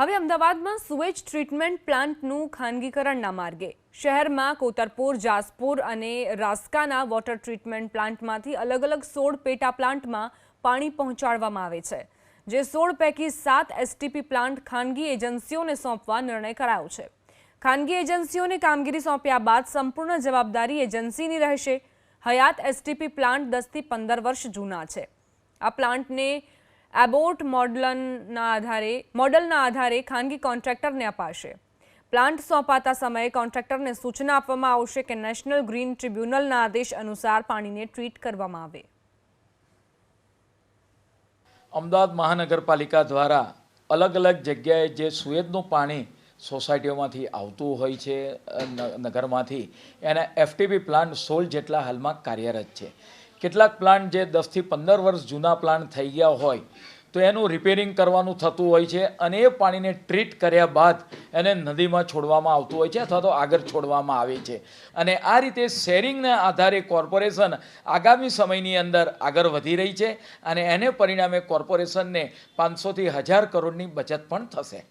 હવે અમદાવાદમાં sewage treatment પ્લાન્ટનું ખાનગીકરણના માર્ગે શહેરમાં કોતરપુર, જાસપુર અને રાસ્કાના વોટર ટ્રીટમેન્ટ પ્લાન્ટમાંથી અલગ 16 પેટા પ્લાન્ટમાં પાણી પહોંચાડવામાં આવે છે, જે 16 પૈકી 7 એસટીપી પ્લાન્ટ ખાનગી એજન્સીઓને સોંપવા નિર્ણય કરાયો છે। ખાનગી એજન્સીઓને કામગીરી સોંપ્યા બાદ સંપૂર્ણ જવાબદારી એજન્સીની રહેશે। હયાત એસટીપી પ્લાન્ટ 10 થી 15 વર્ષ જૂના છે। આ પ્લાન્ટને એબોટ મોડલના આધારે ખાનગી કોન્ટ્રાક્ટરને અપાશે। પ્લાન્ટ સોંપાતા સમયે કોન્ટ્રાક્ટરને સૂચના આપવામાં આવશે કે નેશનલ ગ્રીન ટ્રિબ્યુનલના આદેશ અનુસાર પાણીને ટ્રીટ કરવામાં આવે। અમદાવાદ મહાનગરપાલિકા દ્વારા અલગ જગ્યાએ જે સુએજનું પાણી સોસાયટીઓમાંથી આવતું હોય છે, નગરમાંથી, એના એફટીપી પ્લાન્ટ 16 જેટલા હાલમાં કાર્યરત છે। કેટલાક પ્લાન્ટ જે 10 થી 15 વર્ષ જૂના પ્લાન્ટ થઈ ગયા હોય તો એનું રિપેરિંગ કરવાનું થતું હોય છે અને એ પાણીને ટ્રીટ કર્યા બાદ એને નદીમાં છોડવામાં આવતું હોય છે અથવા તો આગળ છોડવામાં આવે છે। અને આ રીતે શેરિંગના આધારે કોર્પોરેશન આગામી સમયની અંદર આગળ વધી રહી છે અને એને પરિણામે કોર્પોરેશનને 500 થી 1000 કરોડની બચત પણ થશે।